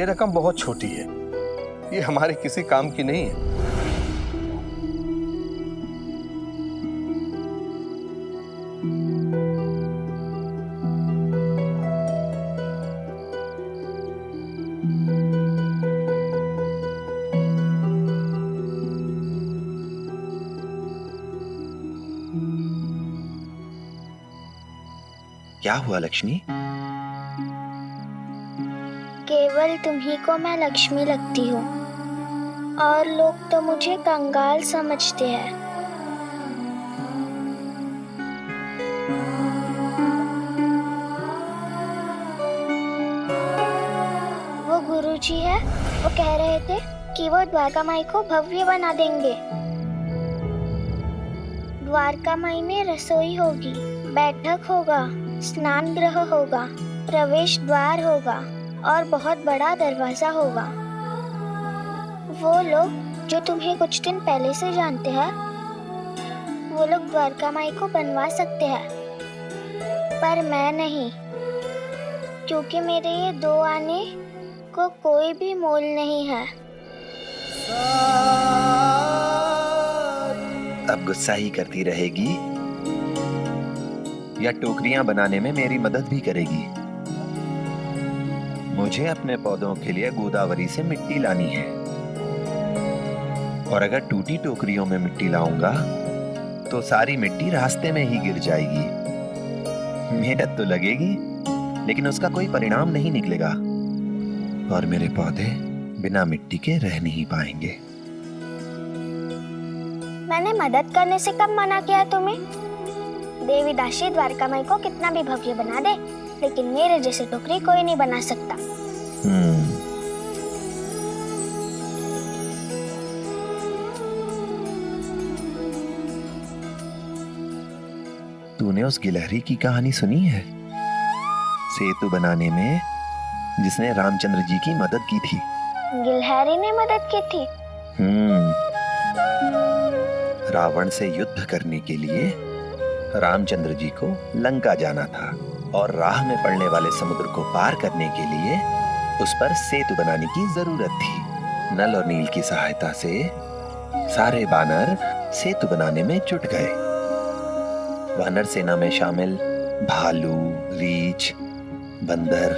ये रकम बहुत छोटी है, ये हमारे किसी काम की नहीं है। क्या हुआ लक्ष्मी? केवल तुम्ही को मैं लक्ष्मी लगती हूँ और लोग तो मुझे कंगाल समझते हैं। वो गुरुजी है, वो कह रहे थे कि वो द्वारका माई को भव्य बना देंगे। द्वारका माई में रसोई होगी, बैठक होगा, स्नान गृह होगा, प्रवेश द्वार होगा और बहुत बड़ा दरवाजा होगा। वो लोग जो तुम्हें कुछ दिन पहले से जानते हैं, वो लोग द्वारका माई को बनवा सकते हैं, पर मैं नहीं, क्योंकि मेरे ये 2 आने को कोई भी मोल नहीं है। अब गुस्सा ही करती रहेगी या टोकरियां बनाने में मेरी मदद भी करेगी? मुझे अपने पौधों के लिए गोदावरी से मिट्टी लानी है, और अगर टूटी टोकरियों में मिट्टी लाऊंगा तो सारी मिट्टी रास्ते में ही गिर जाएगी। मेहनत तो लगेगी, लेकिन उसका कोई परिणाम नहीं निकलेगा और मेरे पौधे बिना मिट्टी के रह नहीं पाएंगे। मैंने मदद करने से कब मना किया तुम्हें? देवी दासी द्वारका माई को कितना भी भव्य बना दे, लेकिन मेरे जैसे टोकरी कोई नहीं बना सकता। तूने उस गिलहरी की कहानी सुनी है, सेतु बनाने में जिसने रामचंद्र जी की मदद की थी? गिलहरी ने मदद की थी? रावण से युद्ध करने के लिए रामचंद्र जी को लंका जाना था और राह में पड़ने वाले समुद्र को पार करने के लिए उस पर सेतु बनाने की जरूरत थी। नल और नील की सहायता से सारे वानर सेतु बनाने में जुट गए। वानर सेना में शामिल भालू, रीछ, बंदर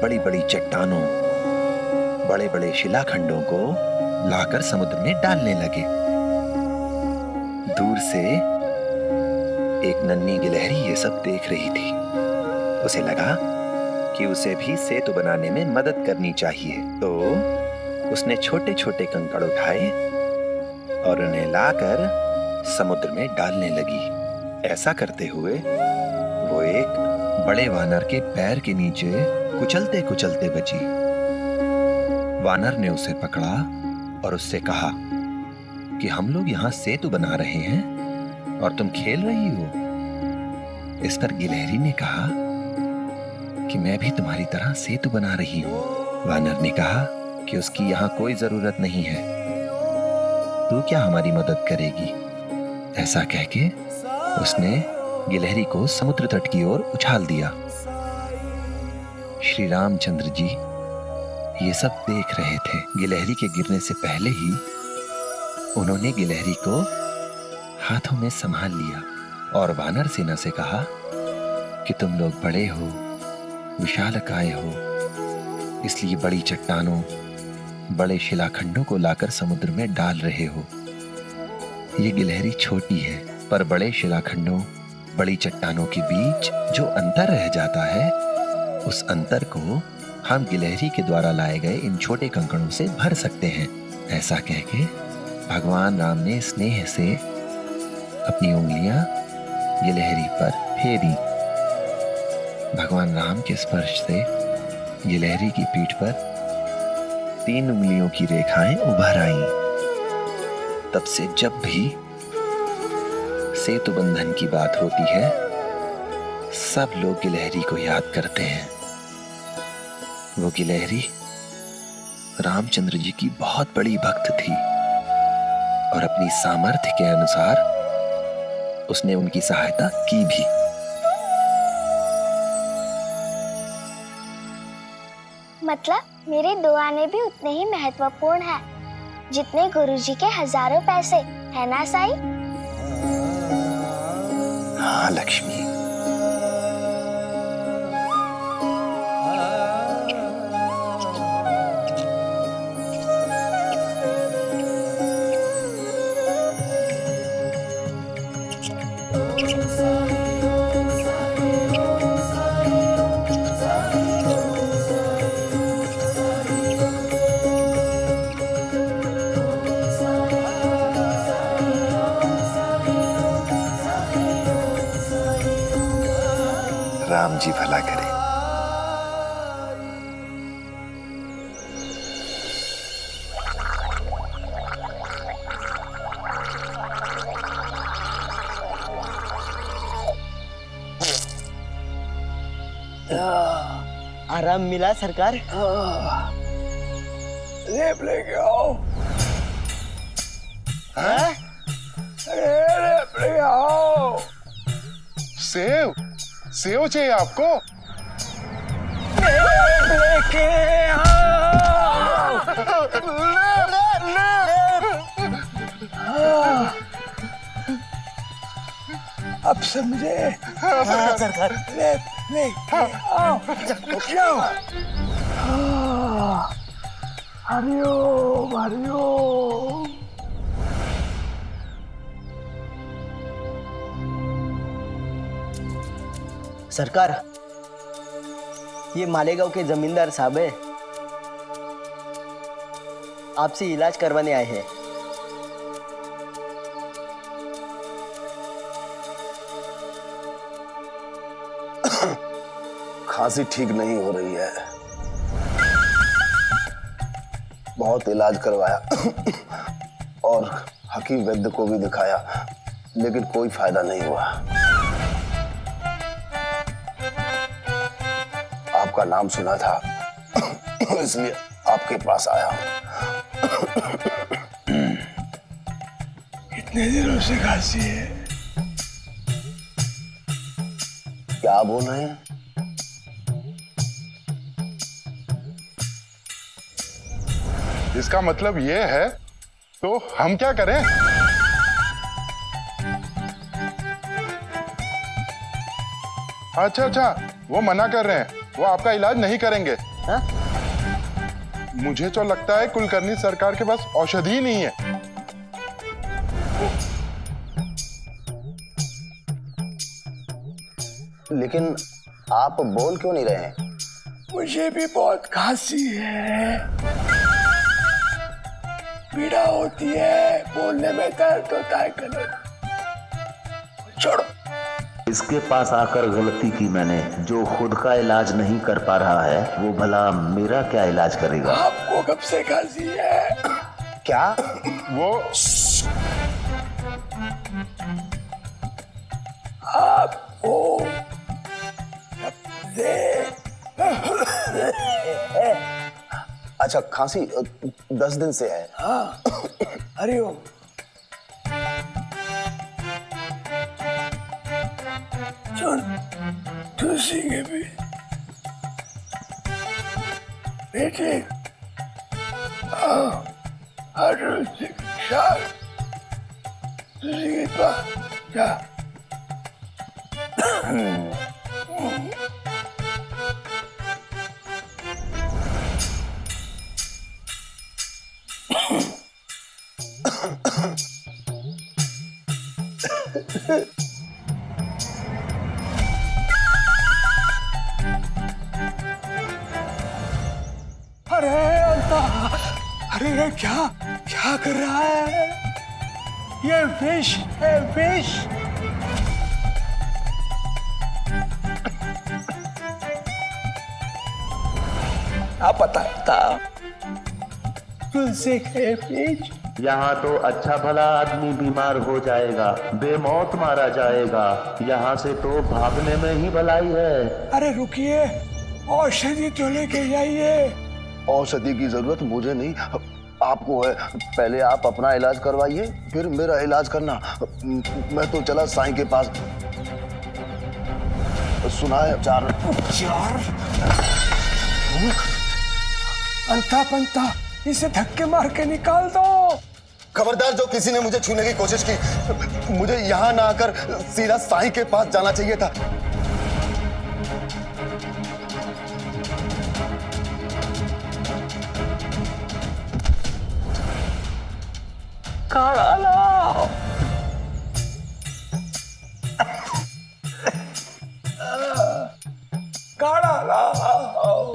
बड़ी बड़ी चट्टानों, बड़े बड़े शिलाखंडों को लाकर समुद्र में डालने लगे। दूर से एक नन्ही गिलहरी ये सब देख रही थी। उसे लगा कि उसे भी सेतु बनाने में मदद करनी चाहिए, तो उसने छोटे छोटे कंकड़ उठाए और उन्हें लाकर समुद्र में डालने लगी। ऐसा करते हुए वो एक बड़े वानर के पैर के नीचे कुचलते कुचलते बची। वानर ने उसे पकड़ा और उससे कहा कि हम लोग यहाँ सेतु बना रहे हैं और तुम खेल रही हो। इस पर गिलहरी ने कहा कि मैं भी तुम्हारी तरह सेतु बना रही हूँ। वानर ने कहा कि उसकी यहाँ कोई जरूरत नहीं है, तू क्या हमारी मदद करेगी? ऐसा कह के उसने गिलहरी को समुद्र तट की ओर उछाल दिया। श्री रामचंद्र जी ये सब देख रहे थे। गिलहरी के गिरने से पहले ही उन्होंने गिलहरी को हाथों में संभाल लिया और वानर सेना से कहा कि तुम लोग बड़े हो, विशालकाय हो, इसलिए बड़ी चट्टानों, बड़े शिलाखंडों को लाकर समुद्र में डाल रहे हो। ये गिलहरी छोटी है, पर बड़े शिलाखंडों, बड़ी चट्टानों के बीच जो अंतर रह जाता है, उस अंतर को हम गिलहरी के द्वारा लाए गए इन छोटे कंकड़ों से भर सकते हैं। ऐसा कह के भगवान राम ने स्नेह से अपनी उंगलियां गिलहरी पर फेरी। भगवान राम के स्पर्श से गिलहरी की पीठ पर 3 उंगलियों की रेखाएं उभर आईं। तब से जब भी सेतु बंधन की बात होती है, सब लोग गिलहरी को याद करते हैं। वो गिलहरी रामचंद्र जी की बहुत बड़ी भक्त थी और अपनी सामर्थ्य के अनुसार उसने उनकी सहायता की भी। मतलब मेरे 2 आने भी उतने ही महत्वपूर्ण है जितने गुरुजी के हजारों पैसे, है ना साई? हाँ लक्ष्मी। राम जी भला करे। आराम मिला सरकार? रेप लेके आओ। हाँ? अरे रेप लेके आओ। सेव सेव चाहिए आपको? लेके आओ। अब समझे? हाँ सरकार। लेके आओ। जाओ। हरिओम हरिओम। सरकार, ये मालेगांव के जमींदार साहब है, आपसे इलाज करवाने आए हैं। खांसी ठीक नहीं हो रही है, बहुत इलाज करवाया और हकीम वैद्य को भी दिखाया, लेकिन कोई फायदा नहीं हुआ। आपका नाम सुना था इसलिए आपके पास आया हूं। इतने दिनों से खांसी है। क्या बोल रहे हैं? इसका मतलब ये है, तो हम क्या करें? अच्छा, वो मना कर रहे हैं, वो आपका इलाज नहीं करेंगे। हाँ? मुझे तो लगता है कुलकर्णी सरकार के पास औषधि ही नहीं है। लेकिन आप बोल क्यों नहीं रहे हैं? मुझे भी बहुत खांसी है, पीड़ा होती है, बोलने में दर्द होता है गले। छोड़ो। इसके पास आकर गलती की मैंने। जो खुद का इलाज नहीं कर पा रहा है, वो भला मेरा क्या इलाज करेगा? आपको कब से खांसी है? क्या? वो आपको अच्छा, खांसी 10 दिन से है। हाँ। हरिओम। तुलसी के भी बेटे तुलसी के पास जा। अरे ये क्या कर रहा है? ये विष है, विष। आप पता था तुलसी के बीज? यहाँ तो अच्छा भला आदमी बीमार हो जाएगा, बेमौत मारा जाएगा। यहाँ से तो भागने में ही भलाई है। अरे रुकिए, औषधि तो लेके जाइए। औषधि की जरूरत मुझे नहीं, आपको है। पहले आप अपना इलाज करवाइए, फिर मेरा इलाज करना। मैं तो चला साईं के पास। सुना है चार अंता पंता इसे धक्के मार के निकाल दो। खबरदार, जो किसी ने मुझे छूने की कोशिश की, मुझे यहाँ ना आकर सीधा साईं के पास जाना चाहिए था। काढ़ा लाओ। काढ़ा लाओ।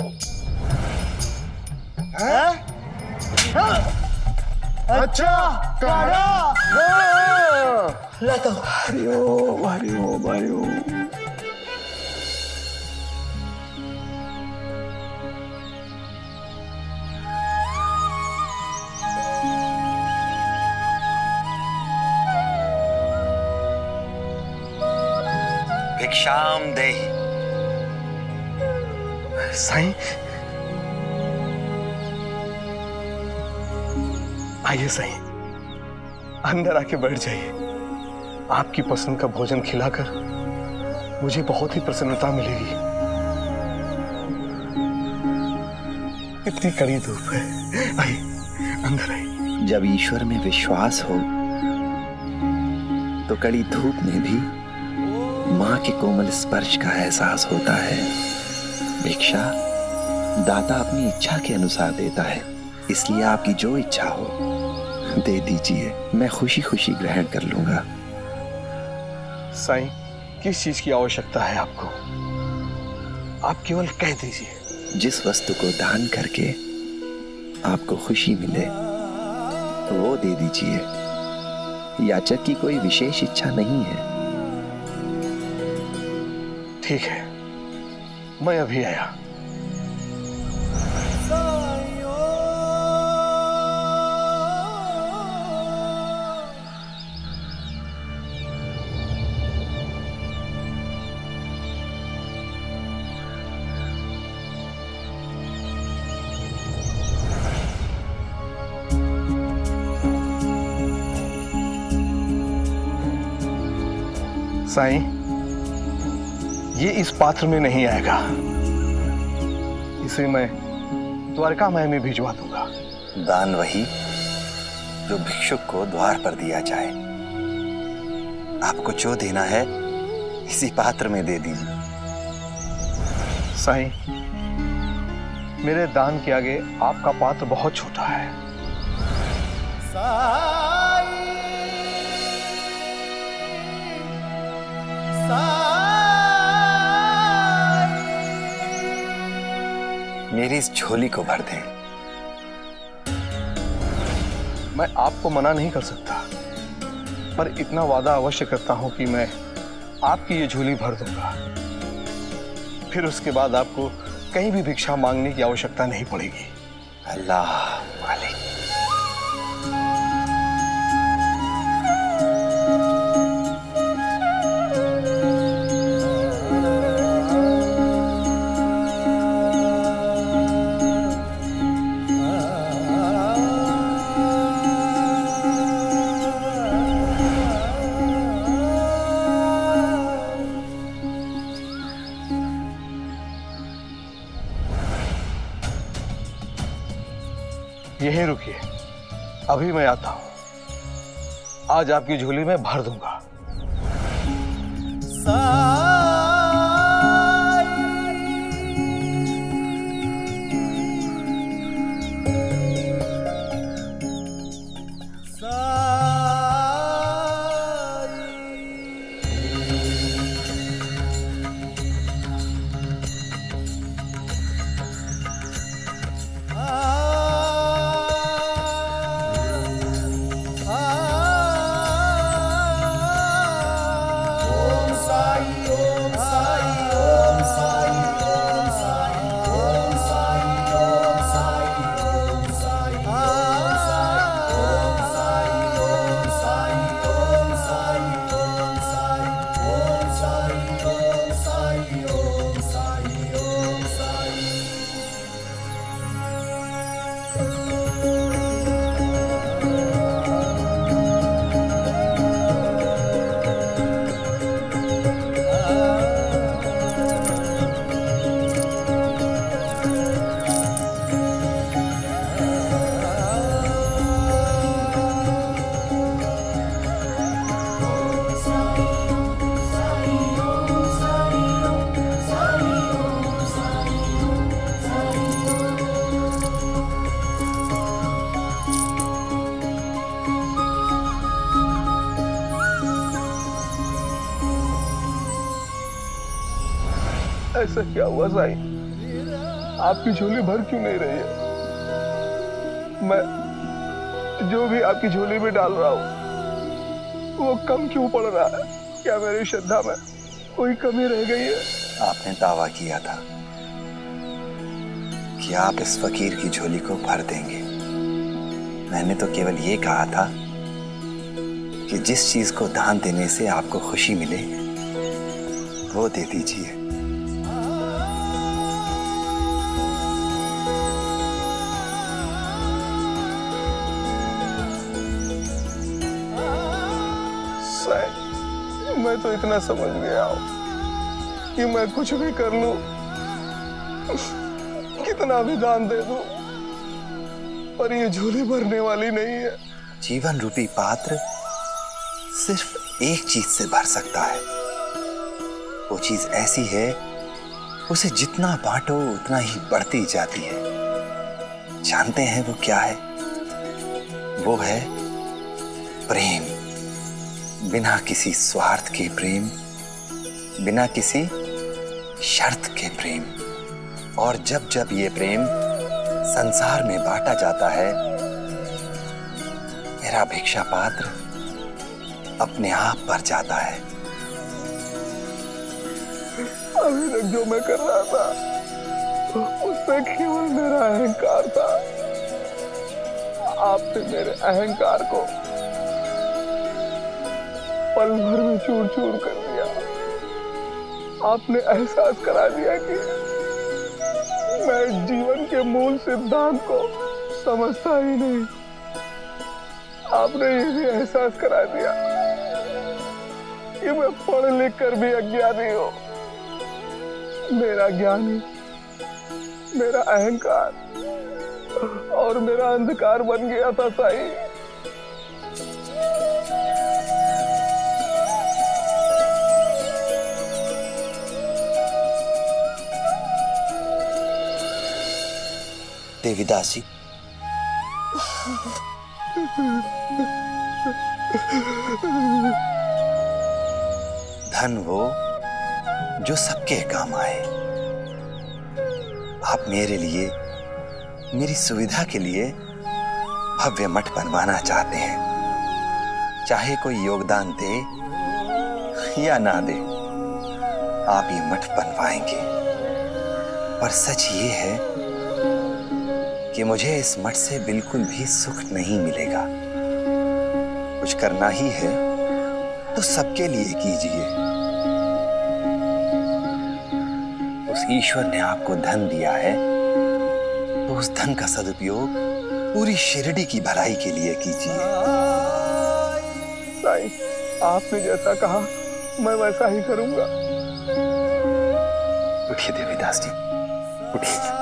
अच्छा, काढ़ा। लाता हूँ। हरिओम हरिओम हरिओम। भिक्षाम देहि। साईं, आइए साईं, अंदर आके बैठ जाइए। आपकी पसंद का भोजन खिलाकर मुझे बहुत ही प्रसन्नता मिलेगी। इतनी कड़ी धूप है। आइए, अंदर आइए। जब ईश्वर में विश्वास हो तो कड़ी धूप में भी माँ के कोमल स्पर्श का एहसास होता है। भिक्षा दाता अपनी इच्छा के अनुसार देता है, इसलिए आपकी जो इच्छा हो दे दीजिए, मैं खुशी खुशी ग्रहण कर लूंगा। साईं, किस चीज की आवश्यकता है आपको? आप केवल कह दीजिए। जिस वस्तु को दान करके आपको खुशी मिले वो दे दीजिए। याचक की कोई विशेष इच्छा नहीं है। ठीक है, मैं अभी आया। साईं, ये इस पात्र में नहीं आएगा। इसे मैं द्वारकामाई में भिजवा दूंगा। दान वही जो भिक्षुक को द्वार पर दिया जाए। आपको जो देना है इसी पात्र में दे दीजिए। साईं, मेरे दान के आगे आपका पात्र बहुत छोटा है। मेरी इस झोली को भर दें। मैं आपको मना नहीं कर सकता, पर इतना वादा अवश्य करता हूं कि मैं आपकी ये झोली भर दूंगा। फिर उसके बाद आपको कहीं भी भिक्षा मांगने की आवश्यकता नहीं पड़ेगी। अल्लाह मालिक। यहीं रुकिए, अभी मैं आता हूं। आज आपकी झोली में भर दूंगा। Om Sai Om ऐसा क्या हुआ साईं? आपकी झोली भर क्यों नहीं रही है? मैं जो भी आपकी झोली में डाल रहा हूँ वो कम क्यों पड़ रहा है? क्या मेरी श्रद्धा में कोई कमी रह गई है? आपने दावा किया था कि आप इस फकीर की झोली को भर देंगे। मैंने तो केवल ये कहा था कि जिस चीज को दान देने से आपको खुशी मिले वो दे दीजिए। साईं, मैं तो इतना समझ गया हूं कि मैं कुछ भी कर लूं, कितना भी दान दे दूं, पर ये झोली भरने वाली नहीं है। जीवन रूपी पात्र सिर्फ एक चीज से भर सकता है। वो चीज ऐसी है, उसे जितना बांटो उतना ही बढ़ती जाती है। जानते हैं वो क्या है? वो है प्रेम। बिना किसी स्वार्थ के प्रेम, बिना किसी शर्त के प्रेम। और जब जब ये प्रेम संसार में बांटा जाता है, मेरा भिक्षा पात्र अपने आप भर जाता है। अभी तक जो मैं कर रहा था उसमें केवल मेरा अहंकार था। आपने मेरे अहंकार को पल भर में चूर चूर कर दिया। आपने एहसास करा दिया कि मैं जीवन के मूल सिद्धांत को समझता ही नहीं। आपने ये भी एहसास करा दिया कि मैं पढ़ लिख कर भी अज्ञानी हूं। मेरा ज्ञान ही मेरा अहंकार और मेरा अंधकार बन गया था साईं। देवीदास जी, धन वो जो सबके काम आए। आप मेरे लिए, मेरी सुविधा के लिए भव्य मठ बनवाना चाहते हैं। चाहे कोई योगदान दे या ना दे, आप ये मठ बनवाएंगे। पर सच ये है कि मुझे इस मठ से बिल्कुल भी सुख नहीं मिलेगा। कुछ करना ही है तो सबके लिए कीजिए। उस ईश्वर ने आपको धन दिया है तो उस धन का सदुपयोग पूरी शिरडी की भलाई के लिए कीजिए। साईं, आपने जैसा कहा मैं वैसा ही करूंगा। उठिए देवीदास जी, उठिए।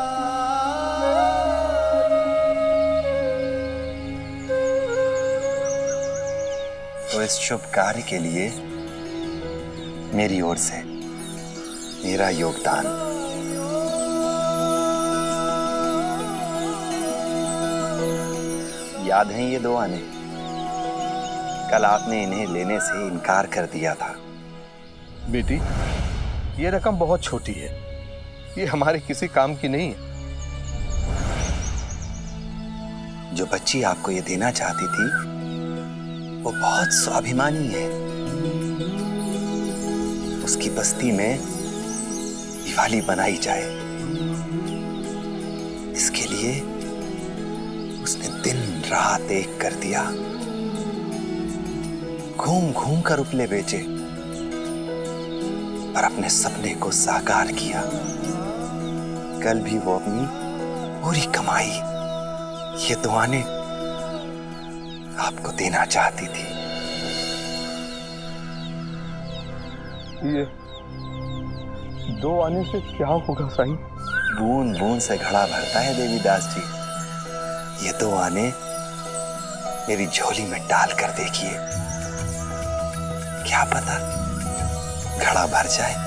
तो इस शुभ कार्य के लिए मेरी ओर से मेरा योगदान। याद है ये 2 आने? कल आपने इन्हें लेने से इनकार कर दिया था। बेटी, ये रकम बहुत छोटी है, ये हमारे किसी काम की नहीं है। जो बच्ची आपको ये देना चाहती थी वो बहुत स्वाभिमानी है। उसकी बस्ती में दिवाली बनाई जाए, इसके लिए उसने दिन रात एक कर दिया। घूम घूम कर उपले बेचे पर अपने सपने को साकार किया। कल भी वो अपनी पूरी कमाई ये दुआने आपको देना चाहती थी। ये 2 आने से क्या होगा साईं? बूंद बूंद से घड़ा भरता है देवीदास जी। ये 2 आने मेरी झोली में डाल कर देखिए, क्या पता घड़ा भर जाए।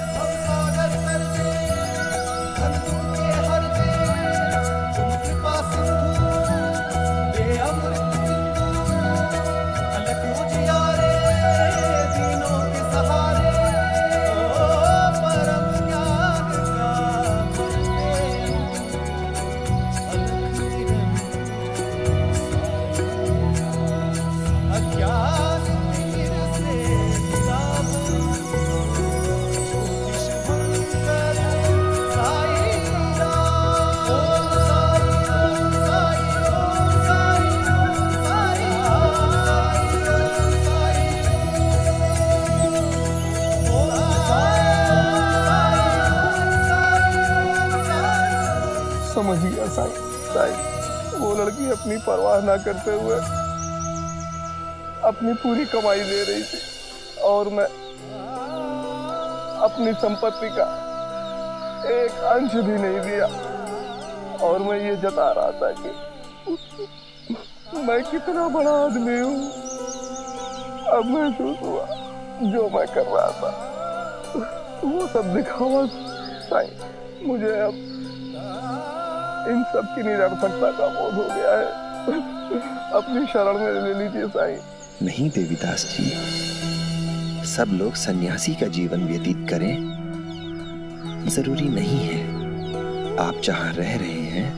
साईं, वो लड़की अपनी परवाह ना करते हुए अपनी पूरी कमाई दे रही थी और मैं अपनी संपत्ति का एक अंश भी नहीं दिया, और मैं ये जता रहा था कि मैं कितना बड़ा आदमी हूँ। अब महसूस हुआ जो मैं कर रहा था वो सब दिखावा साईं। मुझे अब इन सब की निरर्थकता का बोध हो गया है। अपनी शरण में ले लीजिए साईं। नहीं देवीदास जी, सब लोग सन्यासी का जीवन व्यतीत करें जरूरी नहीं है। आप जहां रह रहे हैं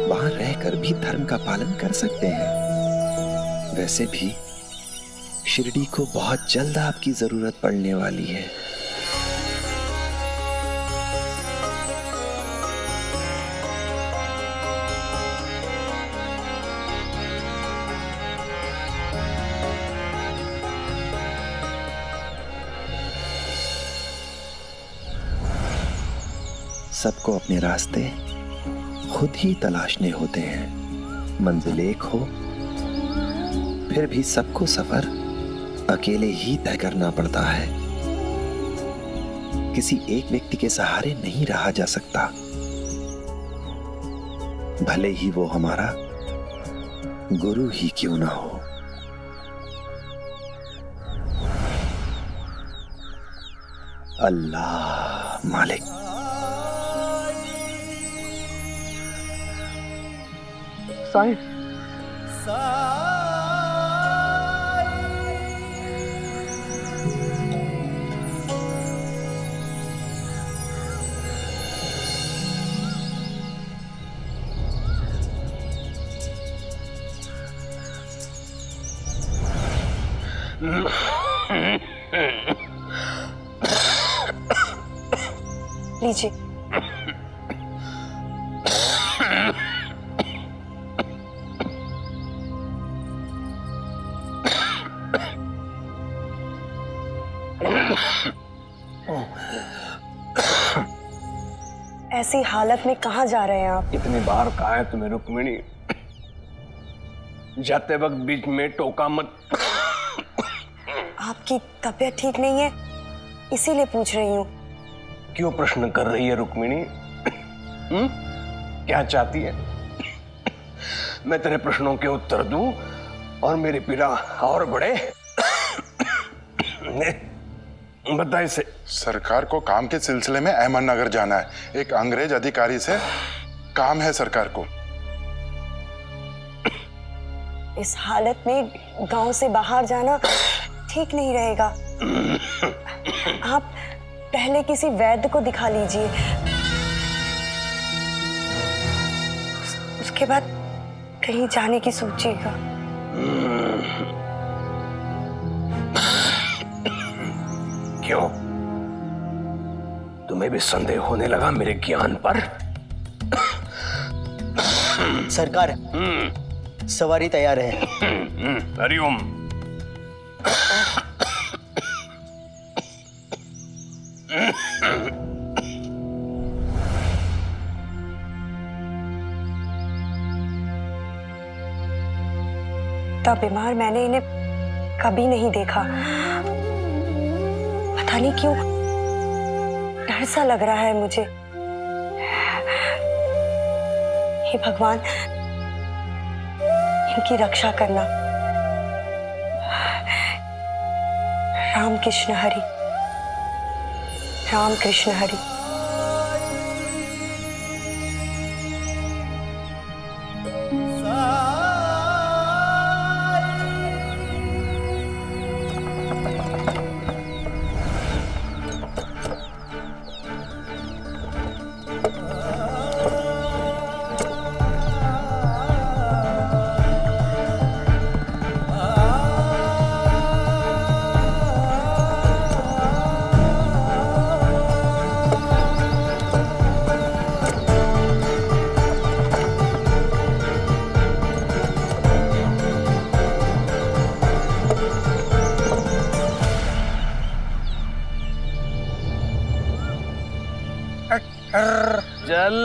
वहां रहकर भी धर्म का पालन कर सकते हैं। वैसे भी शिरडी को बहुत जल्द आपकी जरूरत पड़ने वाली है। सबको अपने रास्ते खुद ही तलाशने होते हैं। मंजिल एक हो फिर भी सबको सफर अकेले ही तय करना पड़ता है। किसी एक व्यक्ति के सहारे नहीं रहा जा सकता, भले ही वो हमारा गुरु ही क्यों ना हो। अल्लाह मालिक। साईं, लीजिए। ऐसी हालत में कहाँ जा रहे हैं आप? इतनी बार कहा है तुम्हें रुक्मिणी, जाते वक्त बीच में टोका मत। आपकी तबीयत ठीक नहीं है इसीलिए पूछ रही हूँ। क्यों प्रश्न कर रही है रुक्मिणी? क्या चाहती है? मैं तेरे प्रश्नों के उत्तर दूं और मेरी पीड़ा और बढ़े? बता इसे। सरकार को काम के सिलसिले में अहमदनगर जाना है। एक अंग्रेज अधिकारी से काम है सरकार को। इस हालत में गांव से बाहर जाना ठीक नहीं रहेगा। आप पहले किसी वैद्य को दिखा लीजिए, उसके बाद कहीं जाने की सोचिएगा। क्यों? तुम्हें भी संदेह होने लगा मेरे ज्ञान पर? सरकार, सवारी तैयार है। हरिओम। तब बीमार मैंने इन्हें कभी नहीं देखा। पता नहीं क्यों डर सा लग रहा है मुझे। हे भगवान, इनकी रक्षा करना। राम कृष्ण हरि, राम कृष्ण हरि। चल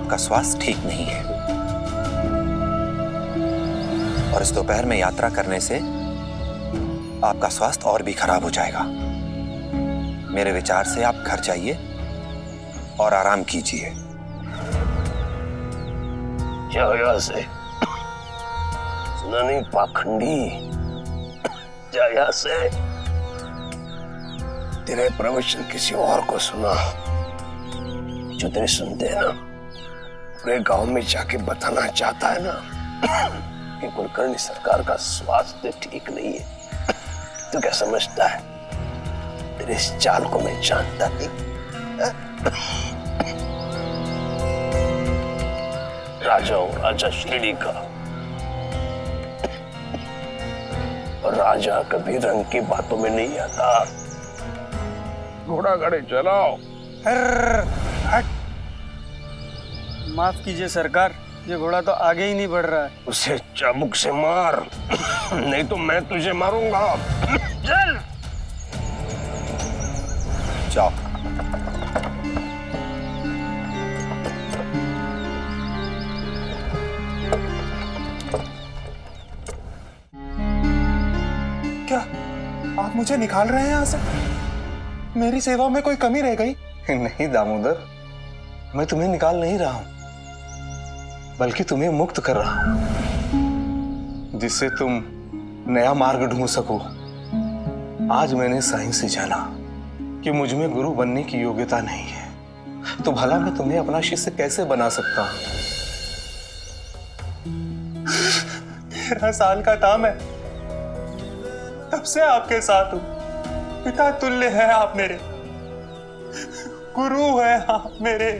आपका स्वास्थ्य ठीक नहीं है और इस दोपहर में यात्रा करने से आपका स्वास्थ्य और भी खराब हो जाएगा। मेरे विचार से आप घर जाइए और आराम कीजिए। जाया से सुना नहीं पाखंडी, जाया से तेरे प्रवचन किसी और को सुना, जो तेरे सुनते हैं ना पूरे गांव में जाके बताना चाहता है ना कि कुलकर्णी सरकार का स्वास्थ्य ठीक नहीं है। तू क्या समझता है? तेरे इस चाल को मैं जानता नहीं। राजा हूं, राजा श्रीडी का, और राजा कभी रंग की बातों में नहीं आता। घोड़ा गाड़ी चलाओ। माफ कीजिए सरकार, ये घोड़ा तो आगे ही नहीं बढ़ रहा है। उसे चाबुक से मार, नहीं तो मैं तुझे मारूंगा। चल जाओ। क्या आप मुझे निकाल रहे हैं यहाँ से? मेरी सेवा में कोई कमी रह गई? नहीं दामोदर, मैं तुम्हें निकाल नहीं रहा हूं, बल्कि तुम्हें मुक्त कर रहा हूं, जिससे तुम नया मार्ग ढूंढ सको। आज मैंने साइंस से जाना कि मुझ में गुरु बनने की योग्यता नहीं है, तो भला मैं तुम्हें अपना शिष्य कैसे बना सकता हूं? 13 साल का काम है, तब से आपके साथ हूं। पिता तुल्य है आप मेरे, गुरु है आप मेरे।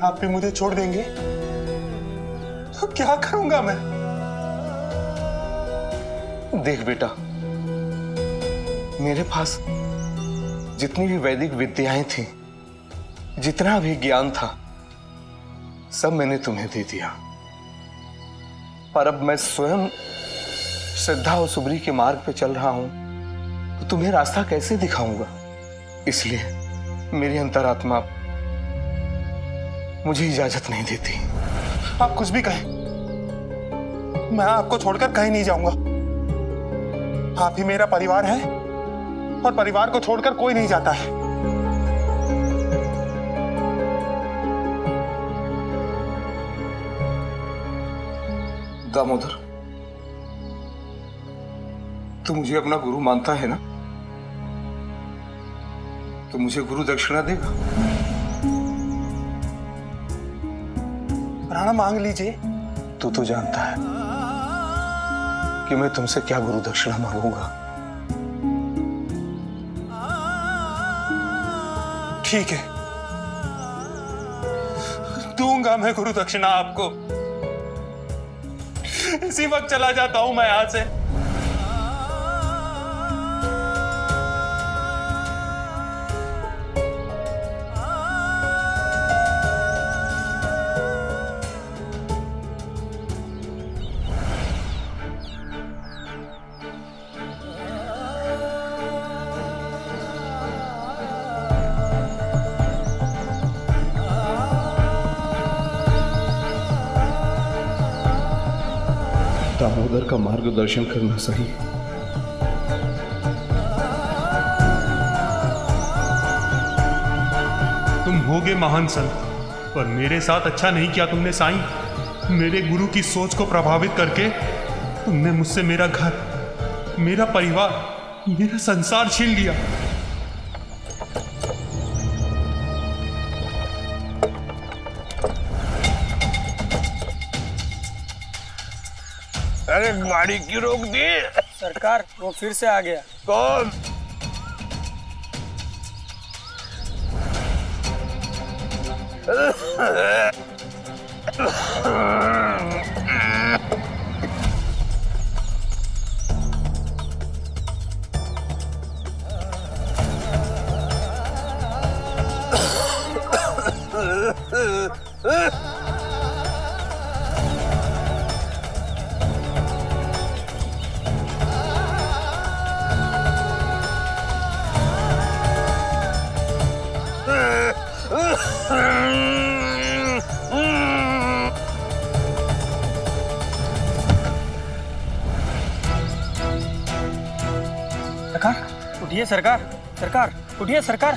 आप भी मुझे छोड़ देंगे तो क्या करूंगा मैं? देख बेटा, मेरे पास जितनी भी वैदिक विद्याएं थी, जितना भी ज्ञान था, सब मैंने तुम्हें दे दिया। पर अब मैं स्वयं श्रद्धा और सुबरी के मार्ग पे चल रहा हूं, तो तुम्हें रास्ता कैसे दिखाऊंगा? इसलिए मेरी अंतरात्मा मुझे इजाजत नहीं देती। आप कुछ भी कहें, मैं आपको छोड़कर कहीं नहीं जाऊंगा। आप ही मेरा परिवार है और परिवार को छोड़कर कोई नहीं जाता है। दामोदर, तू मुझे अपना गुरु मानता है ना? तो मुझे गुरु दक्षिणा देगा? प्राण मांग लीजिए। तू तो जानता है कि मैं तुमसे क्या गुरु दक्षिणा मांगूंगा। ठीक है, दूंगा मैं गुरु दक्षिणा आपको। इसी वक्त चला जाता हूं मैं यहां से। दामोदर का मार्गदर्शन करना सही। तुम होगे महान संत, पर मेरे साथ अच्छा नहीं किया तुमने साईं। मेरे गुरु की सोच को प्रभावित करके तुमने मुझसे मेरा घर, मेरा परिवार, मेरा संसार छीन लिया। अरे गाड़ी क्यों रोक दी? सरकार, वो फिर से आ गया। कौन? सरकार उठिए, सरकार सरकार उठिए, सरकार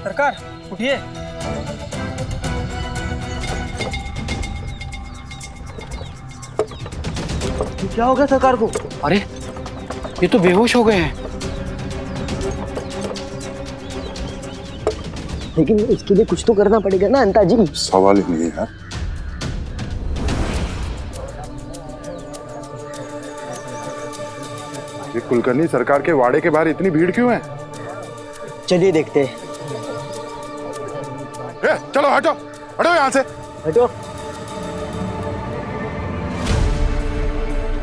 सरकार उठिए। क्या हो गया सरकार को? अरे ये तो बेहोश हो गए हैं। लेकिन इसके लिए कुछ तो करना पड़ेगा ना अंता जी। सवाल ही नहीं है यार। ये कुलकर्णी सरकार के वाड़े के बाहर इतनी भीड़ क्यों है? चलिए देखते हैं। चलो हटो हटो यहाँ से। हटो।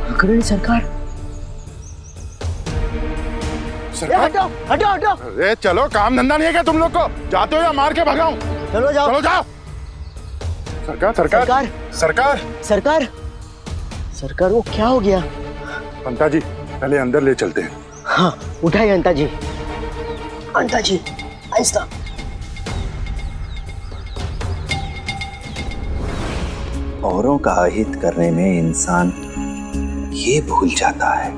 कुलकर्णी सरकार। सरकार हटो हटो हटो। अरे चलो, काम धंधा नहीं है क्या तुम लोग को? जाते हो या मार के भगाऊं? चलो जाओ। चलो जाओ। सरकार सरकार सरकार सरकार सरकार सरकार वो क्या हो गया? अंता जी पहले अंदर ले चलते हैं। हाँ उठाइए अंता जी। अंता जी आहिस्ता। औरों का अहित करने में इंसान ये भूल जाता है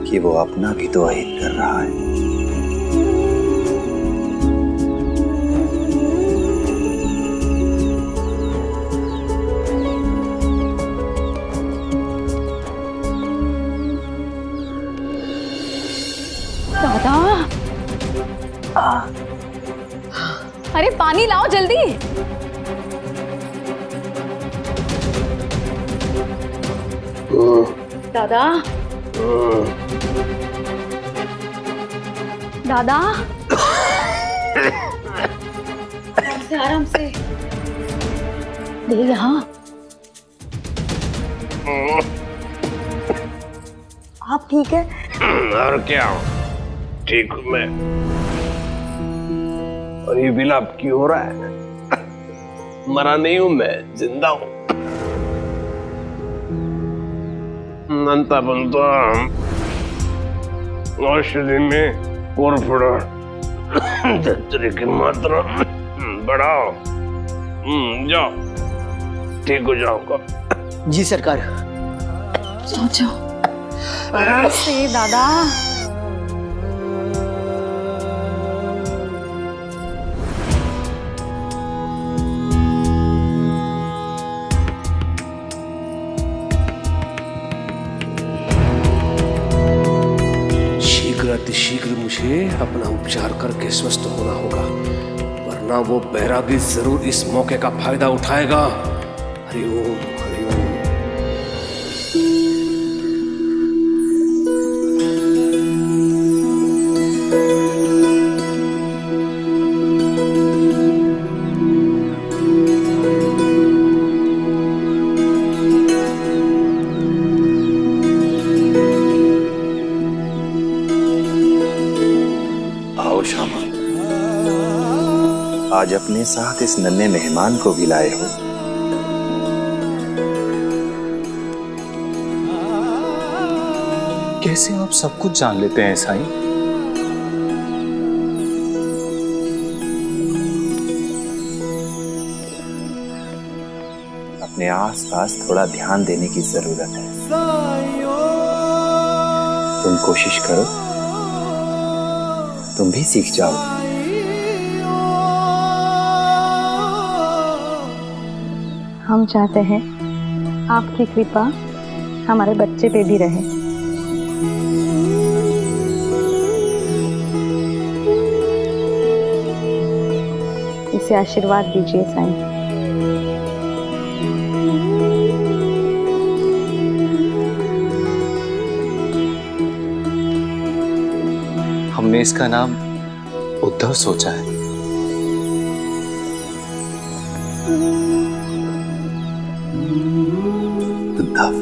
कि वो अपना भी तो अहित कर रहा है। दादा, अरे पानी लाओ जल्दी। दादा दादा आराम से ये यहाँ। आप ठीक है? और क्या, ठीक हूं मैं। और ये विलाप क्यों हो रहा है? मरा नहीं हूं मैं, जिंदा हूं। अंता बनता औषधि में कोरफड़ा धतूरे की मात्रा बढ़ाओ। जाओ, ठीक हो जाऊंगा। जी सरकार। सोचो आराम से दादा। अतिशीघ्र मुझे अपना उपचार करके स्वस्थ होना होगा, वरना वो बैरागी जरूर इस मौके का फायदा उठाएगा। हरिओम हरिओम। आज अपने साथ इस नन्हे मेहमान को भी लाए हो। कैसे आप सब कुछ जान लेते हैं साईं? अपने आसपास थोड़ा ध्यान देने की जरूरत है। तुम कोशिश करो, तुम भी सीख जाओ। हम चाहते हैं आपकी कृपा हमारे बच्चे पे भी रहे। इसे आशीर्वाद दीजिए साईं। हमने इसका नाम उद्धव सोचा है। उद्धव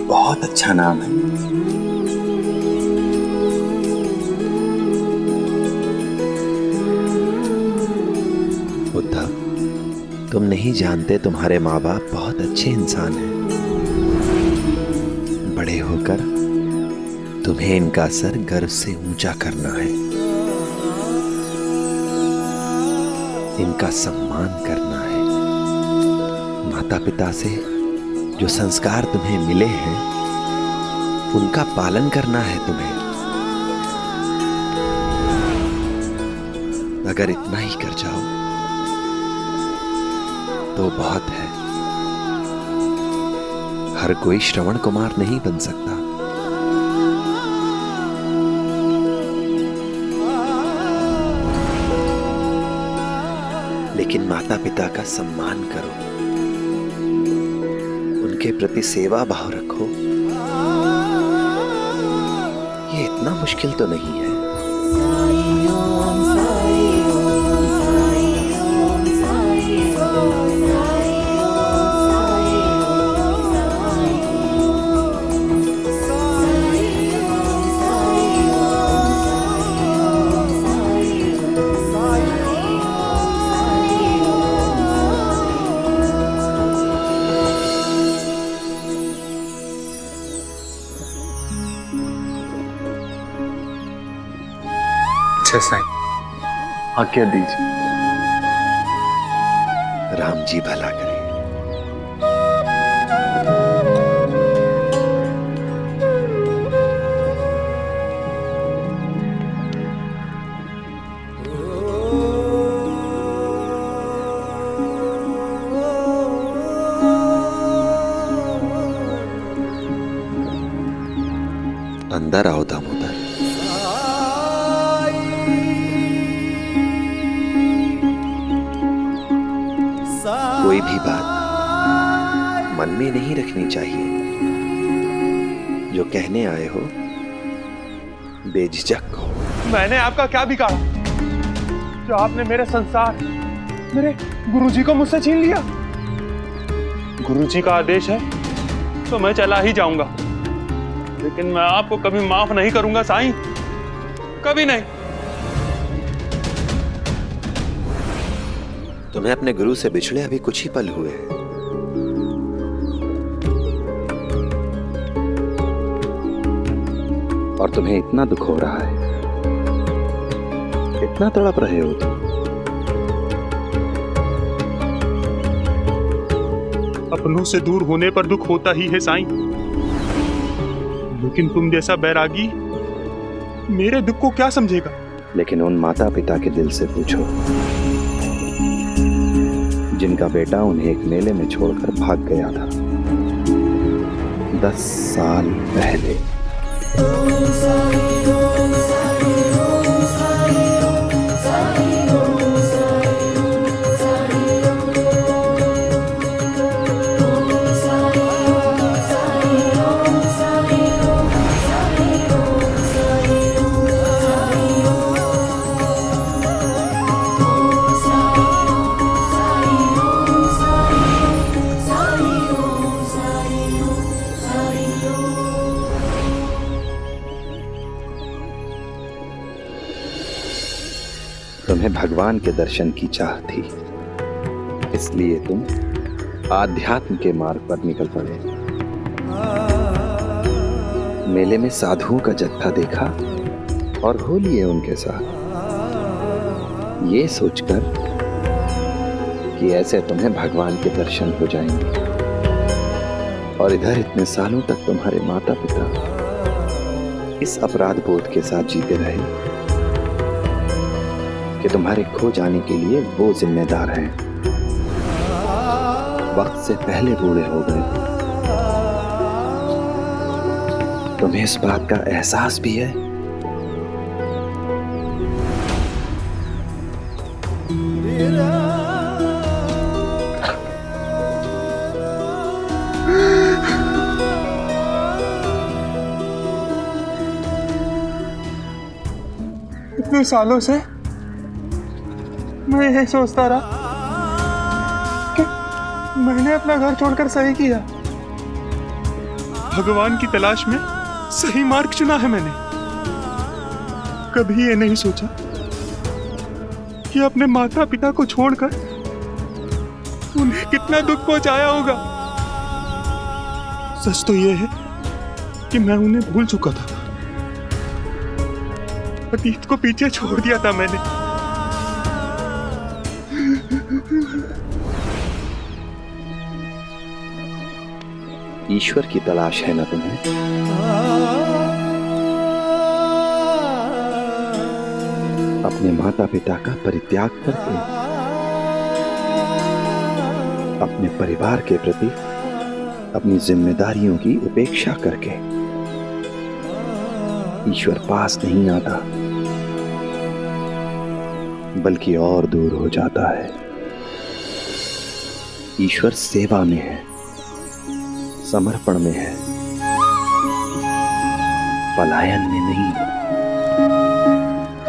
बहुत अच्छा नाम है। उद्धव, तुम नहीं जानते तुम्हारे माँ बाप बहुत अच्छे इंसान हैं। बड़े होकर तुम्हें इनका सर गर्व से ऊंचा करना है, इनका सम्मान करना है, माता पिता से जो संस्कार तुम्हें मिले हैं उनका पालन करना है तुम्हें। अगर इतना ही कर जाओ तो बहुत है। हर कोई श्रवण कुमार नहीं बन सकता। लेकिन माता पिता का सम्मान करो, उनके प्रति सेवा भाव रखो। ये इतना मुश्किल तो नहीं है। अच्छा साईं, आज्ञा दीजिए। राम जी भला करे। अंदर आओ दामोदर। कोई भी बात मन में नहीं रखनी चाहिए। जो कहने आए हो बेझिझक कहो। मैंने आपका क्या बिगाड़ा जो आपने मेरे संसार, मेरे गुरुजी को मुझसे छीन लिया? गुरुजी का आदेश है तो मैं चला ही जाऊंगा, लेकिन मैं आपको कभी माफ नहीं करूंगा साईं, कभी नहीं। तुम्हें अपने गुरु से बिछड़े अभी कुछ ही पल हुए हैं। और तुम्हें इतना दुख हो रहा है, इतना तड़प रहे हो तुम। अपनों से दूर होने पर दुख होता ही है साईं, लेकिन तुम जैसा बैरागी मेरे दुख को क्या समझेगा? लेकिन उन माता पिता के दिल से पूछो जिनका बेटा उन्हें एक मेले में छोड़कर भाग गया था 10 साल पहले। तुम्हें भगवान के दर्शन की चाह थी, इसलिए तुम आध्यात्म के मार्ग पर निकल पड़े। मेले में साधुओं का जत्था देखा और हो लिए उनके साथ, ये सोचकर कि ऐसे तुम्हें भगवान के दर्शन हो जाएंगे। और इधर इतने सालों तक तुम्हारे माता पिता इस अपराध बोध के साथ जीते रहे कि तुम्हारे खो जाने के लिए वो जिम्मेदार हैं। वक्त से पहले बूढ़े हो गए। तुम्हें इस बात का एहसास भी है? इतने सालों से मैं यही सोचता रहा कि मैंने अपना घर छोड़कर सही किया। भगवान की तलाश में सही मार्ग चुना है मैंने। कभी ये नहीं सोचा कि अपने माता पिता को छोड़कर उन्हें कितना दुख पहुंचाया होगा। सच तो ये है कि मैं उन्हें भूल चुका था। अतीत को पीछे छोड़ दिया था मैंने। ईश्वर की तलाश है ना तुम्हें? अपने माता पिता का परित्याग करके, अपने परिवार के प्रति अपनी जिम्मेदारियों की उपेक्षा करके ईश्वर पास नहीं आता, बल्कि और दूर हो जाता है। ईश्वर सेवा में है, समर्पण में है, पलायन में नहीं।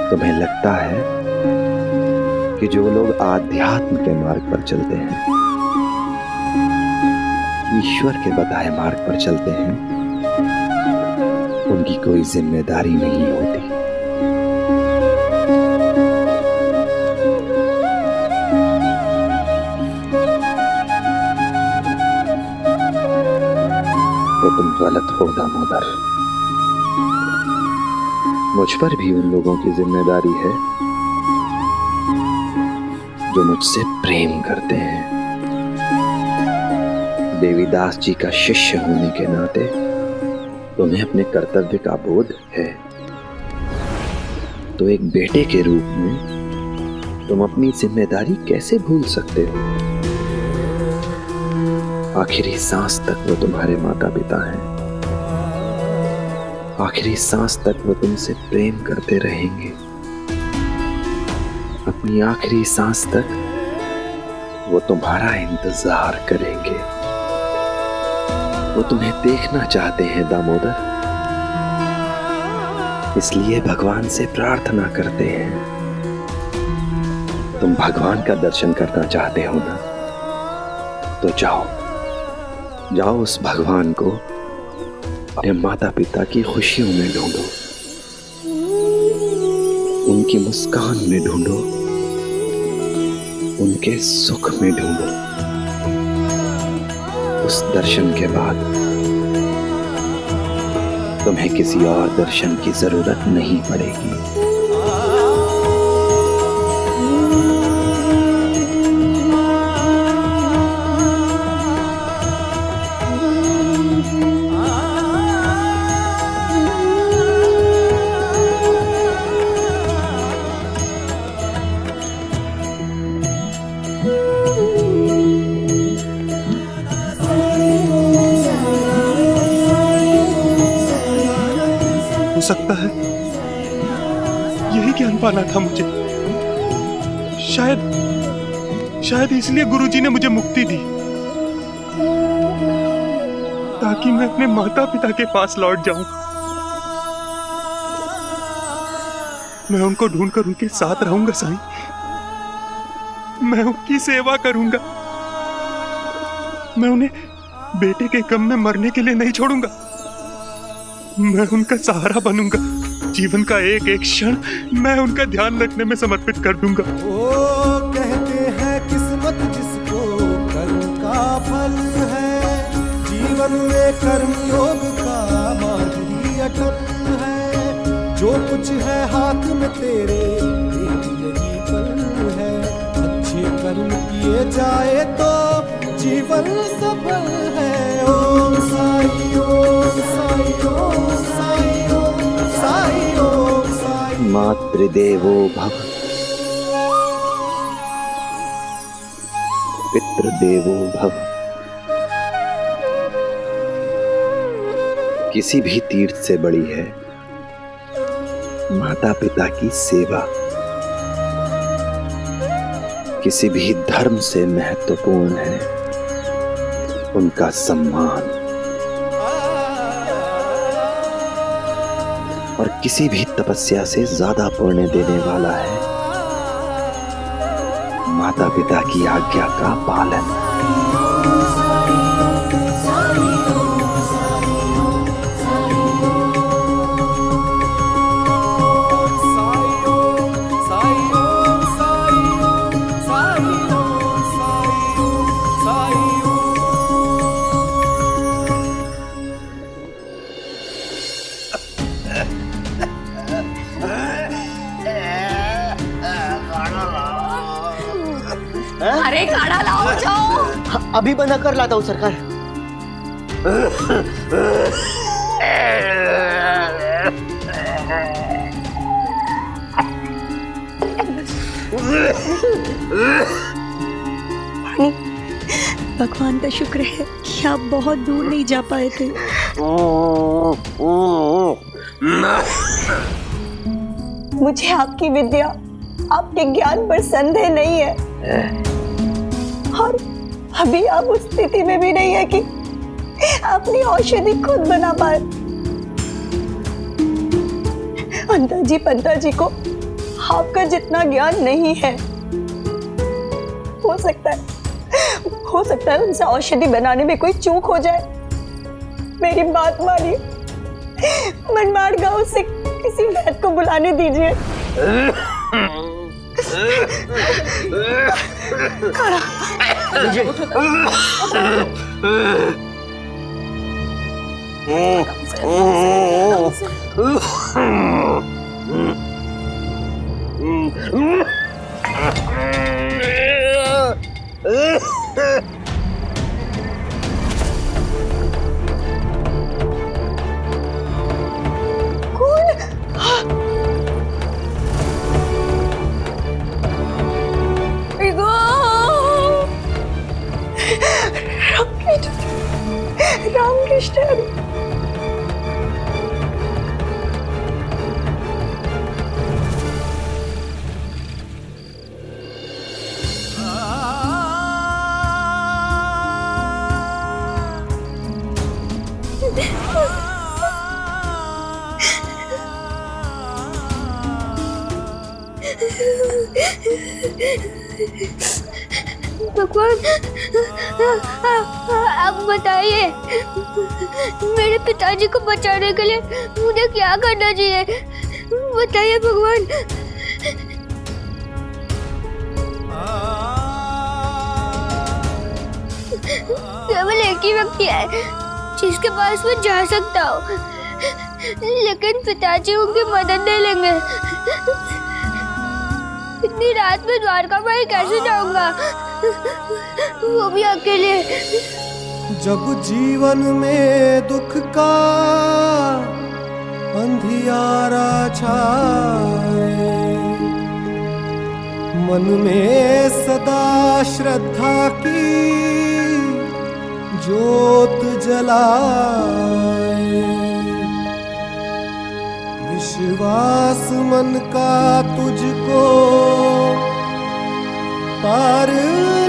तुम्हें लगता है कि जो लोग आध्यात्म के मार्ग पर चलते हैं, ईश्वर के बताए मार्ग पर चलते हैं, उनकी कोई जिम्मेदारी नहीं होती। तो तुम गलत हो दामोदर। मुझ पर भी उन लोगों की जिम्मेदारी है जो मुझसे प्रेम करते हैं। देवीदास जी का शिष्य होने के नाते तुम्हें अपने कर्तव्य का बोध है, तो एक बेटे के रूप में तुम अपनी जिम्मेदारी कैसे भूल सकते हो? आखिरी सांस तक वो तुम्हारे माता पिता हैं, आखिरी सांस तक वो तुमसे प्रेम करते रहेंगे, अपनी आखिरी सांस तक वो तुम्हारा इंतजार करेंगे। वो तुम्हें देखना चाहते हैं दामोदर, इसलिए भगवान से प्रार्थना करते हैं। तुम भगवान का दर्शन करना चाहते हो ना, तो जाओ जाओ उस भगवान को अपने माता पिता की खुशियों में ढूंढो, उनकी मुस्कान में ढूंढो, उनके सुख में ढूंढो। उस दर्शन के बाद तुम्हें किसी और दर्शन की जरूरत नहीं पड़ेगी। हो सकता है यही ज्ञान पाना था मुझे। शायद इसलिए गुरुजी ने मुझे मुक्ति दी, ताकि मैं अपने माता पिता के पास लौट जाऊं। मैं उनको ढूंढकर उनके साथ रहूंगा साईं। मैं उनकी सेवा करूंगा। मैं उन्हें बेटे के गम में मरने के लिए नहीं छोड़ूंगा। मैं उनका सहारा बनूंगा। जीवन का एक एक क्षण मैं उनका ध्यान रखने में समर्पित कर दूंगा। वो कहते हैं किस्मत जिसको कर्म का फल है, जीवन में कर्म योग का मार्ग ही अटल है। जो कुछ है हाथ में तेरे एक यही पल है, अच्छे कर्म किए जाए तो जीवन सफल है। ओम साई ओम साई ओम साई ओम साई ओम साई। मातृदेवो भव, पितृदेवो भव। किसी भी तीर्थ से बड़ी है माता पिता की सेवा। किसी भी धर्म से महत्वपूर्ण है उनका सम्मान। और किसी भी तपस्या से ज्यादा पुण्य देने वाला है माता पिता की आज्ञा का पालन। अरे काढ़ा लाओ, जाओ। अभी बना कर लाता हूँ सरकार। पानी, भगवान का शुक्र है कि आप बहुत दूर नहीं जा पाए थे। मुझे आपकी विद्या, आपके ज्ञान पर संदेह नहीं है, और अभी आप उस स्थिति में भी नहीं है कि अपनी औषधि खुद बना पाए। अंताजी पंताजी को आपका जितना ज्ञान नहीं है। हो सकता है उनसे औषधि बनाने में कोई चूक हो जाए। मेरी बात मानिए, मनमाड़ गांव से किसी वैद्य को बुलाने दीजिए। रामकृष्ण, भगवान, आप बताइए, मेरे पिताजी को बचाने के लिए मुझे क्या करना चाहिए? बताइए भगवान। केवल एक ही व्यक्ति है जिसके पास मैं जा सकता हूँ, लेकिन पिताजी उनकी मदद नहीं लेंगे। इतनी रात में द्वारका में कैसे जाऊंगा, वो भी अकेले। जब जीवन में दुख का अंधियारा छाए, मन में सदा श्रद्धा की ज्योत जलाए, विश्वास मन का तुझको पार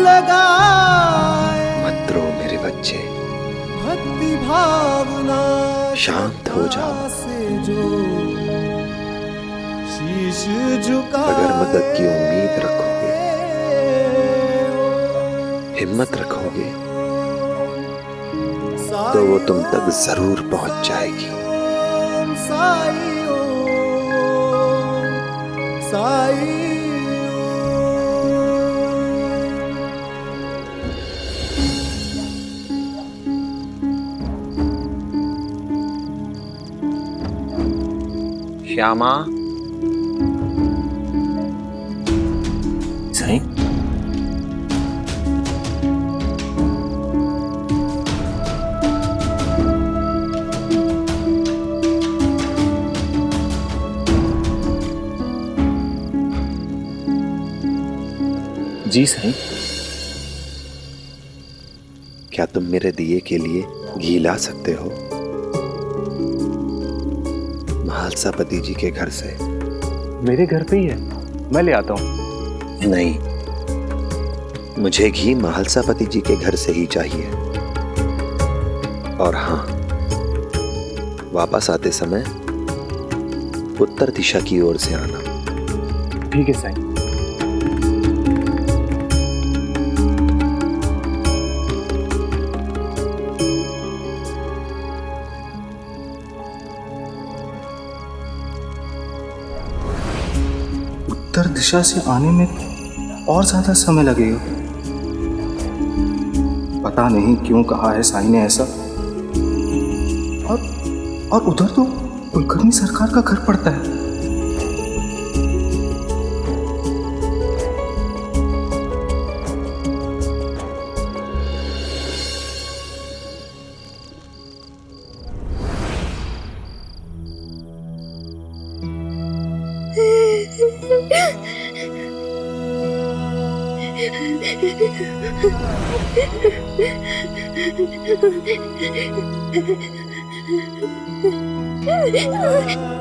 लगाए। मत रो मेरे बच्चे, भक्ति भावना शांत हो जाओ। से जो शीश झुका, अगर मदद की उम्मीद रखोगे, हिम्मत रखोगे, तो वो तुम तक जरूर पहुंच जाएगी। साई ओम, साई श्यामा। सही। जी सही। क्या तुम मेरे दिए के लिए घी ला सकते हो? महालसापति जी के घर से। मेरे घर पे ही है, मैं ले आता हूँ। नहीं, मुझे घी महालसापति जी के घर से ही चाहिए। और हाँ, वापस आते समय उत्तर दिशा की ओर से आना। ठीक है साईं। उत्तर दिशा से आने में और ज्यादा समय लगेगा। पता नहीं क्यों कहा है साईं ने ऐसा। और उधर तो कुलकर्णी सरकार का घर पड़ता है।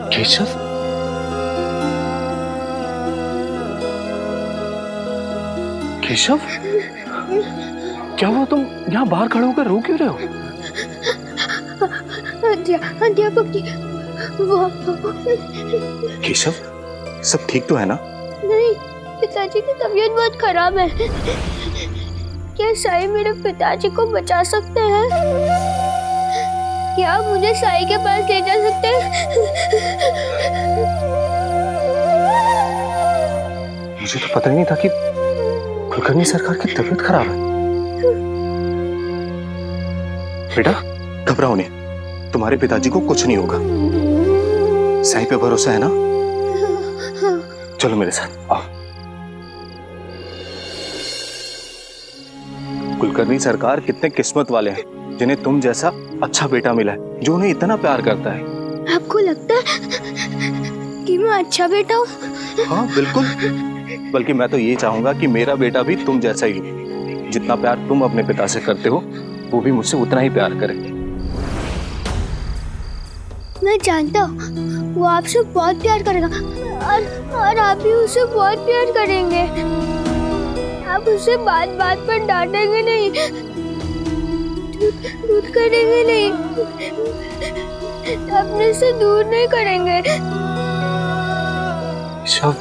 केशव, केशव, क्या हुआ? तुम यहाँ बाहर खड़े होकर रो क्यों रहे हो? अध्यापक जी, वो केशव, सब ठीक तो है ना? नहीं, पिताजी की तबीयत बहुत खराब है। क्या साई मेरे पिताजी को बचा सकते हैं? क्या आप मुझे साई के पास ले जा सकते हैं? मुझे तो पता ही नहीं था कि कुलकर्णी सरकार की तबीयत खराब है। बेटा, घबराओ नहीं, तुम्हारे पिताजी को कुछ नहीं होगा। साई पे भरोसा है ना? चलो मेरे साथ आओ। कुलकर्णी सरकार कितने किस्मत वाले हैं जिन्हें तुम जैसा अच्छा बेटा मिला है, जो उन्हें इतना प्यार करता है। आपको लगता है कि मैं अच्छा बेटा हूँ? हाँ बिल्कुल, बल्कि मैं तो ये चाहूंगा कि मेरा बेटा भी तुम जैसा ही हो। जितना प्यार तुम अपने पिता से करते हो, वो भी मुझसे उतना ही प्यार करे। मैं जानता हूँ वो आपसे बहुत प्यार करेगा और आप भी उसे बहुत प्यार करेंगे। आप उसे बात बात पर डांटेंगे नहीं, दूर करेंगे नहीं, अपने से दूर नहीं करेंगे। शव,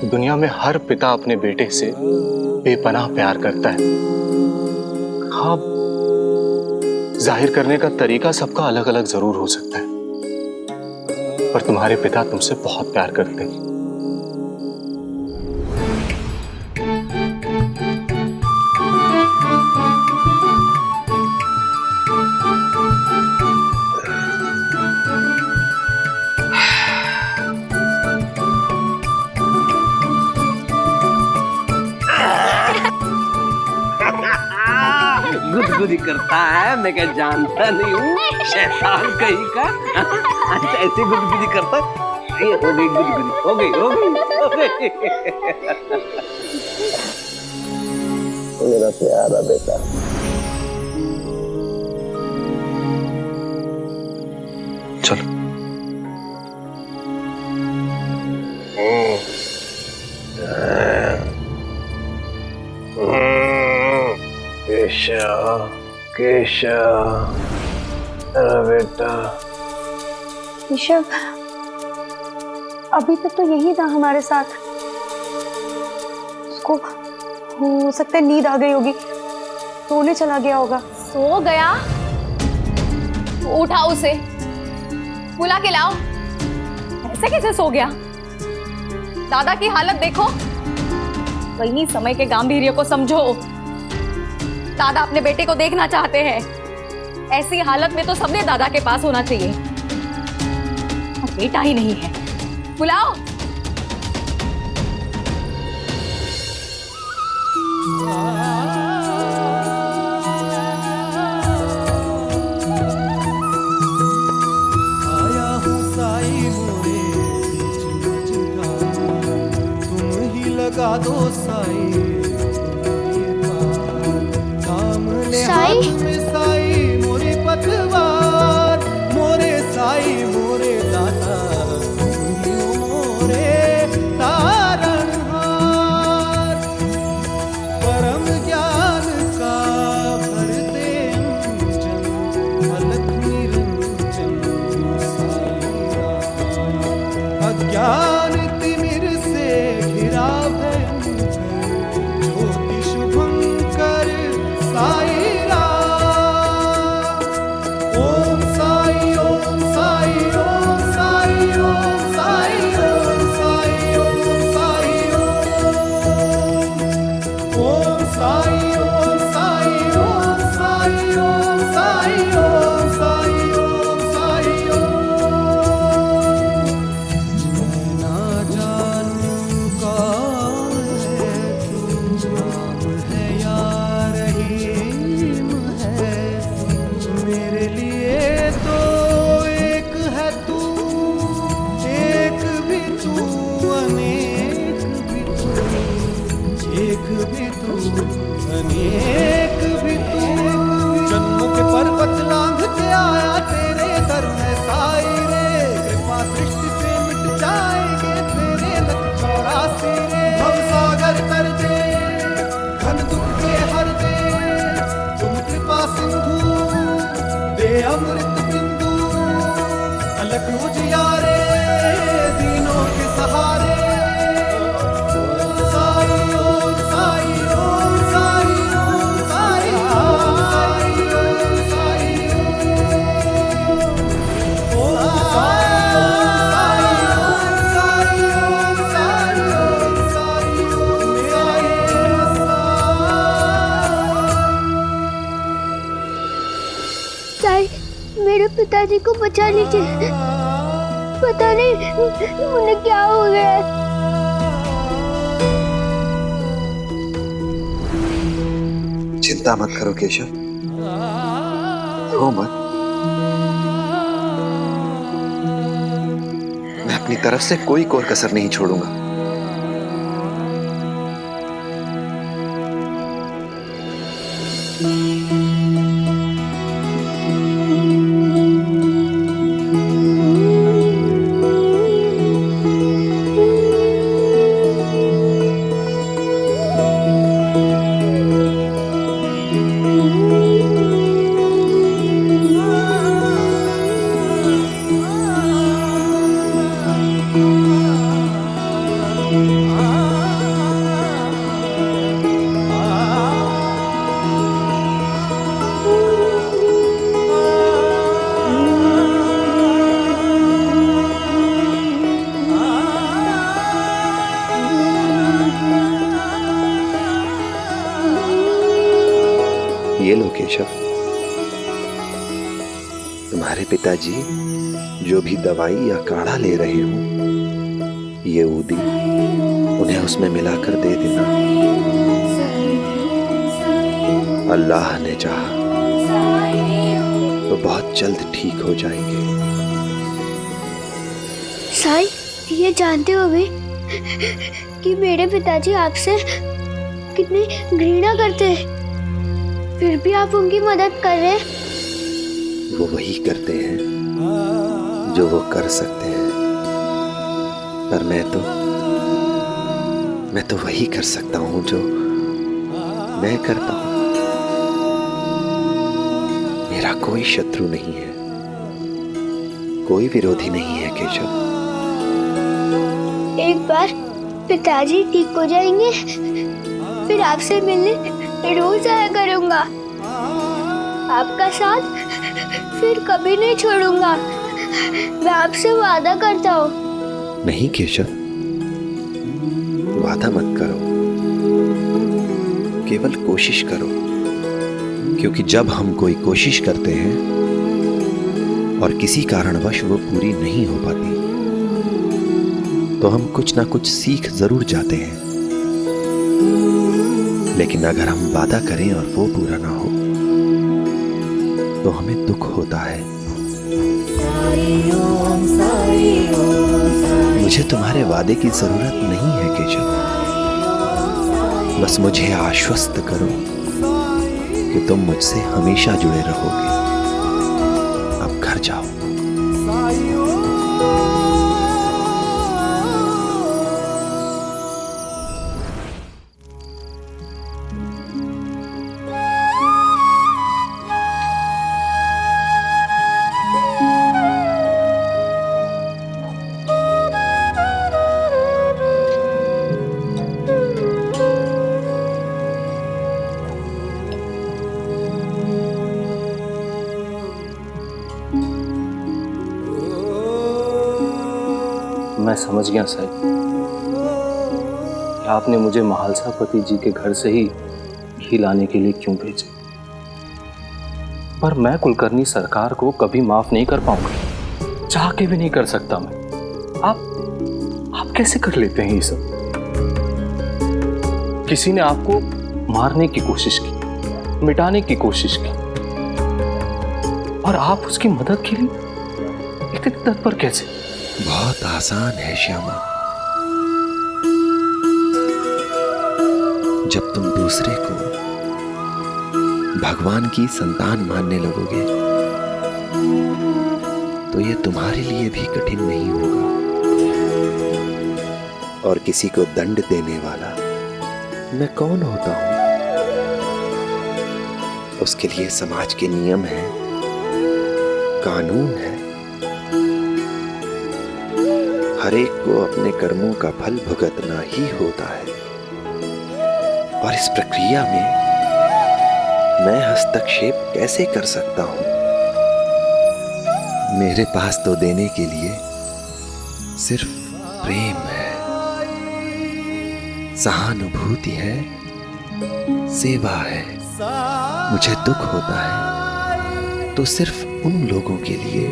दुनिया में हर पिता अपने बेटे से बेपनाह प्यार करता है। हाँ, जाहिर करने का तरीका सबका अलग अलग जरूर हो सकता है, पर तुम्हारे पिता तुमसे बहुत प्यार करते हैं। गुदगुदी करता है, मैं क्या जानता नहीं हूँ, शैतान कहीं का। ऐसे गुदगुदी करता। ये हो गई गुदगुदी, हो गई। मेरा प्यारा बेटा। चलो। केशव, केशव, मेरा बेटा। केशव, अभी तक तो यही था हमारे साथ। उसको हो सकता है नींद आ गई होगी, सोने चला गया होगा। सो गया? उठाओ उसे, बुला के लाओ। ऐसे कैसे सो गया? दादा की हालत देखो। वही समय के गांभीर्य को समझो। दादा अपने बेटे को देखना चाहते हैं। ऐसी हालत में तो सबने दादा के पास होना चाहिए, और बेटा ही नहीं है। बुलाओ। आया हूँ साई मोरे बीच मझधार, तुम ही लगा दो साई साई? हाथ में साई मोरी पतवार, मोरे साई मोरे दाता, मोरे तारणहार। परम ज्ञान का भर दे अंजन, अलख निरंजन साईया। अज्ञान तिमिर से घिरा भयंकर, ज्योति शुभंकर साई। एक भी तू, अनेक भी तू। जन्म के पर्वत लांघ के आया तेरे दर में साई रे, कृपा दृष्टि से मिट जाएंगे तेरे लख 84 रे। भवसागर तर दे, घन दुख के हर दे, तुम कृपा सिंधु दे अमृत बिंदु। अलग उजियारे दीनों के सहारे, साई ओम साई ओम साई ओम साई ओम साई ओम साई ओम साई ओम साई ओम साई ओम साई, मेरे पिताजी को बचा लीजिए। पता नहीं उन्हें क्या हो गया है। चिंता मत करो केशव, रो मत। मैं अपनी तरफ से कोई कोर कसर नहीं छोड़ूंगा। ये लो केशव, तुम्हारे पिताजी जो भी दवाई या काढ़ा ले रहे हो, ये ऊदी उन्हें उसमें मिलाकर दे देना। अल्लाह ने चाहा तो बहुत जल्द ठीक हो जाएंगे। साई, ये जानते हो भी कि मेरे पिताजी आपसे कितनी घृणा करते हैं, फिर भी आप उनकी मदद कर रहे हैं। वो वही करते हैं जो वो कर सकते हैं, पर मैं तो वही कर सकता हूं जो मैं करता हूं। मेरा कोई शत्रु नहीं है, कोई विरोधी नहीं है केशव। एक बार पिताजी ठीक हो जाएंगे, फिर आपसे मिलने रोज आया करूंगा। आपका साथ फिर कभी नहीं छोड़ूंगा, मैं आपसे वादा करता हूँ। नहीं केशव, वादा मत करो, केवल कोशिश करो। क्योंकि जब हम कोई कोशिश करते हैं और किसी कारणवश वो पूरी नहीं हो पाती, तो हम कुछ ना कुछ सीख जरूर जाते हैं। लेकिन अगर हम वादा करें और वो पूरा ना हो, तो हमें दुख होता है। मुझे तुम्हारे वादे की जरूरत नहीं है केशव, बस मुझे आश्वस्त करो कि तुम मुझसे हमेशा जुड़े रहोगे। अब घर जाओ। मैं समझ गया साहब कि आपने मुझे महालसापति जी के घर से ही घी लाने के लिए क्यों भेजा, पर मैं कुलकर्णी सरकार को कभी माफ नहीं कर पाऊंगा, चाह के भी नहीं कर सकता मैं। आप कैसे कर लेते हैं ये सब? किसी ने आपको मारने की कोशिश की, मिटाने की कोशिश की, और आप उसकी मदद के लिए इतने तत्पर कैसे? बहुत आसान है श्यामा। जब तुम दूसरे को भगवान की संतान मानने लगोगे तो ये तुम्हारे लिए भी कठिन नहीं होगा। और किसी को दंड देने वाला मैं कौन होता हूं? उसके लिए समाज के नियम हैं, कानून है। हर एक को अपने कर्मों का फल भुगतना ही होता है। और इस प्रक्रिया में मैं हस्तक्षेप कैसे कर सकता हूं? मेरे पास तो देने के लिए सिर्फ प्रेम है, सहानुभूति है, सेवा है। मुझे दुख होता है तो सिर्फ उन लोगों के लिए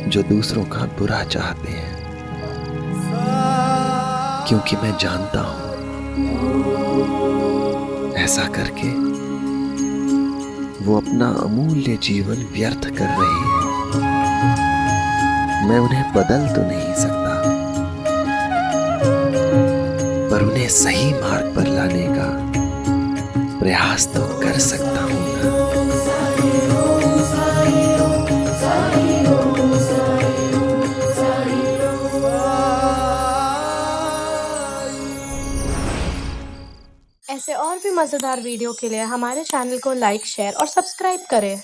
जो दूसरों का बुरा चाहते हैं, क्योंकि मैं जानता हूं ऐसा करके वो अपना अमूल्य जीवन व्यर्थ कर रहे हैं। मैं उन्हें बदल तो नहीं सकता, पर उन्हें सही मार्ग पर लाने का प्रयास तो कर सकता हूं ना। ऐसे और भी मजेदार वीडियो के लिए हमारे चैनल को लाइक, शेयर और सब्सक्राइब करें।